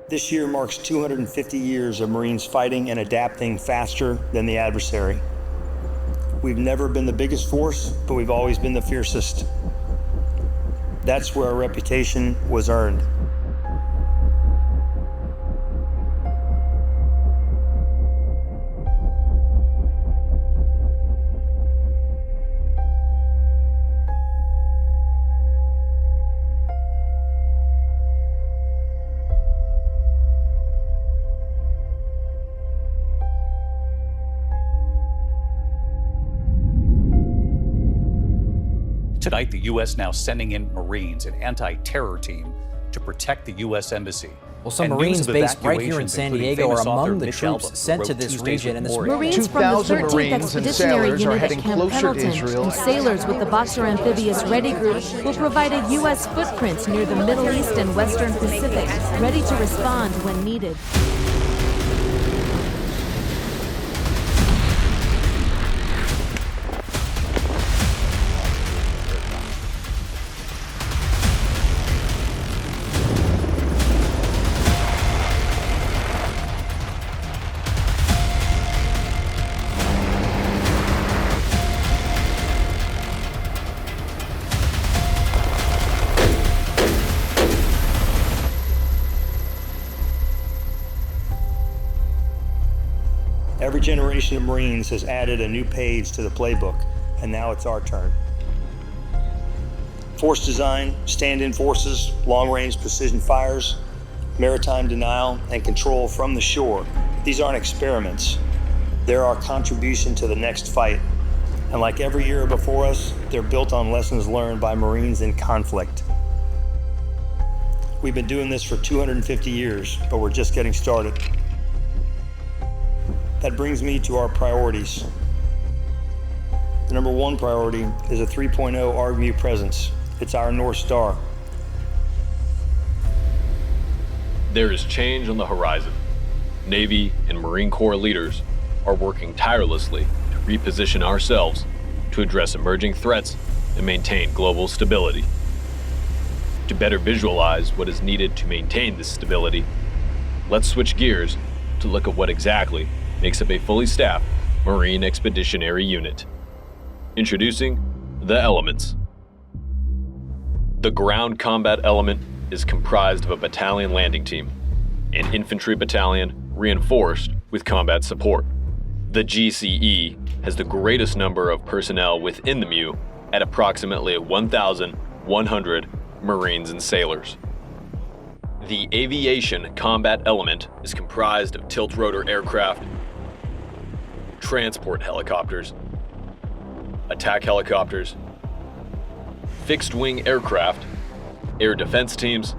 This year marks 250 years of Marines fighting and adapting faster than the adversary. We've never been the biggest force, but we've always been the fiercest. That's where our reputation was earned. Tonight, the U.S. now sending in Marines, an anti-terror team, to protect the U.S. Embassy. Well, some Marines based right here in San Diego are among the troops sent to this region. And this Marines from the 13th Expeditionary Unit at Camp Pendleton and sailors with the Boxer Amphibious Ready Group will provide a U.S. footprint near the Middle East and Western Pacific, ready to respond when needed. Every generation of Marines has added a new page to the playbook, and now it's our turn. Force design, stand-in forces, long-range precision fires, maritime denial, and control from the shore. These aren't experiments. They're our contribution to the next fight. And like every year before us, they're built on lessons learned by Marines in conflict. We've been doing this for 250 years, but we're just getting started. That brings me to our priorities. The number one priority is a 3.0 MEU presence. It's our North Star. There is change on the horizon. Navy and Marine Corps leaders are working tirelessly to reposition ourselves to address emerging threats and maintain global stability. To better visualize what is needed to maintain this stability, let's switch gears to look at what exactly makes up a fully staffed Marine Expeditionary Unit. Introducing the elements. The ground combat element is comprised of a battalion landing team, an infantry battalion reinforced with combat support. The GCE has the greatest number of personnel within the MEU at approximately 1,100 Marines and sailors. The aviation combat element is comprised of tilt-rotor aircraft, transport helicopters, attack helicopters, fixed-wing aircraft, air defense teams,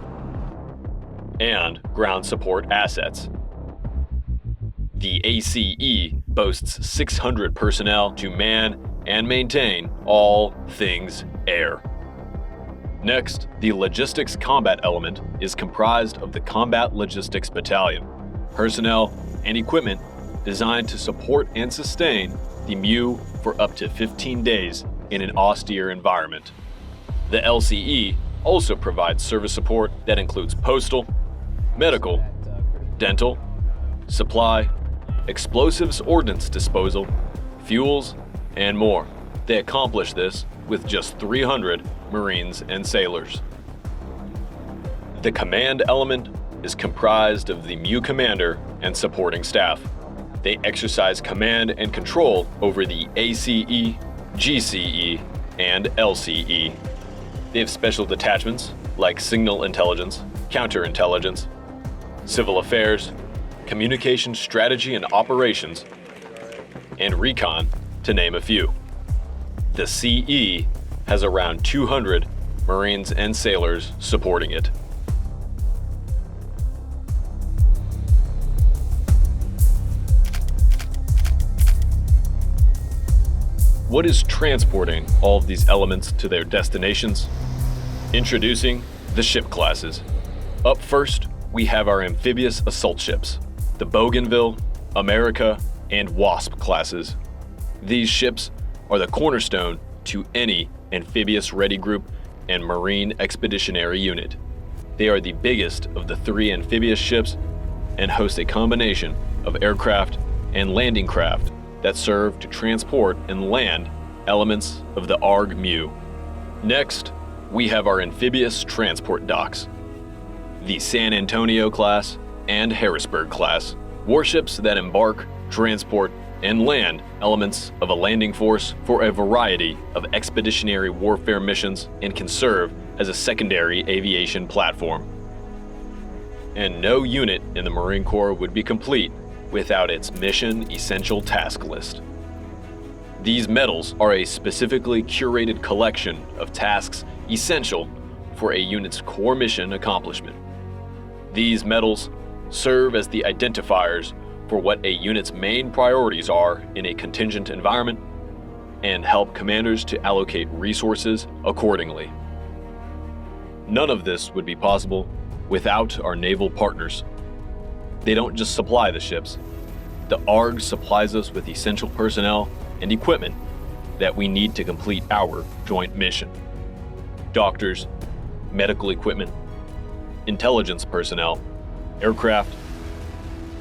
and ground support assets. The ACE boasts 600 personnel to man and maintain all things air. Next, the logistics combat element is comprised of the Combat Logistics Battalion, personnel and equipment designed to support and sustain the MEU for up to 15 days in an austere environment. The LCE also provides service support that includes postal, medical, dental, supply, explosives ordnance disposal, fuels, and more. They accomplish this with just 300 Marines and sailors. The command element is comprised of the MEU commander and supporting staff. They exercise command and control over the ACE, GCE, and LCE. They have special detachments like signal intelligence, counterintelligence, civil affairs, communication strategy and operations, and recon, to name a few. The CE has around 200 Marines and sailors supporting it. What is transporting all of these elements to their destinations? Introducing the ship classes. Up first, we have our amphibious assault ships, the Bougainville, America, and Wasp classes. These ships are the cornerstone to any amphibious ready group and Marine Expeditionary Unit. They are the biggest of the 3 amphibious ships and host a combination of aircraft and landing craft that serve to transport and land elements of the ARG MEU. Next, we have our amphibious transport docks, the San Antonio class and Harrisburg class, warships that embark, transport, and land elements of a landing force for a variety of expeditionary warfare missions and can serve as a secondary aviation platform. And no unit in the Marine Corps would be complete without its mission essential task list. These medals are a specifically curated collection of tasks essential for a unit's core mission accomplishment. These medals serve as the identifiers for what a unit's main priorities are in a contingent environment and help commanders to allocate resources accordingly. None of this would be possible without our naval partners. They don't just supply the ships. The ARG supplies us with essential personnel and equipment that we need to complete our joint mission. Doctors, medical equipment, intelligence personnel, aircraft,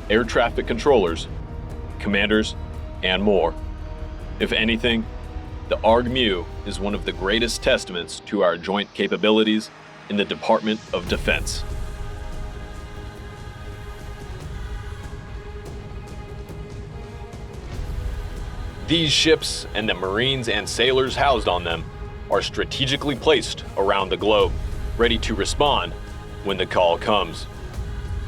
air traffic controllers, commanders, and more. If anything, the ARG MEU is one of the greatest testaments to our joint capabilities in the Department of Defense. These ships and the Marines and sailors housed on them are strategically placed around the globe, ready to respond when the call comes.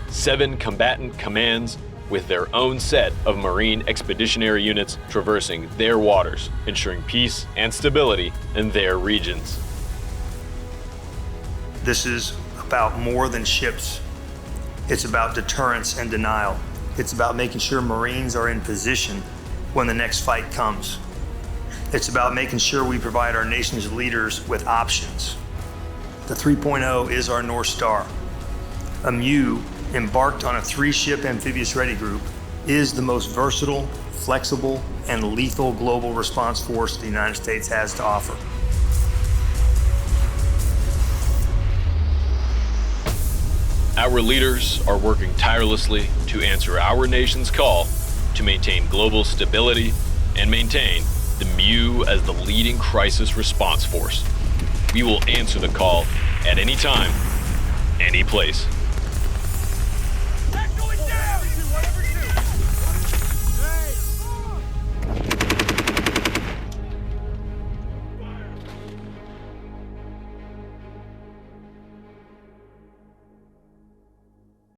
7 combatant commands with their own set of Marine Expeditionary Units traversing their waters, ensuring peace and stability in their regions. This is about more than ships. It's about deterrence and denial. It's about making sure Marines are in position when the next fight comes. It's about making sure we provide our nation's leaders with options. The 3.0 is our North Star. A MEU embarked on a 3-ship amphibious ready group is the most versatile, flexible, and lethal global response force the United States has to offer. Our leaders are working tirelessly to answer our nation's call to maintain global stability and maintain the MEU as the leading crisis response force. We will answer the call at any time, any place.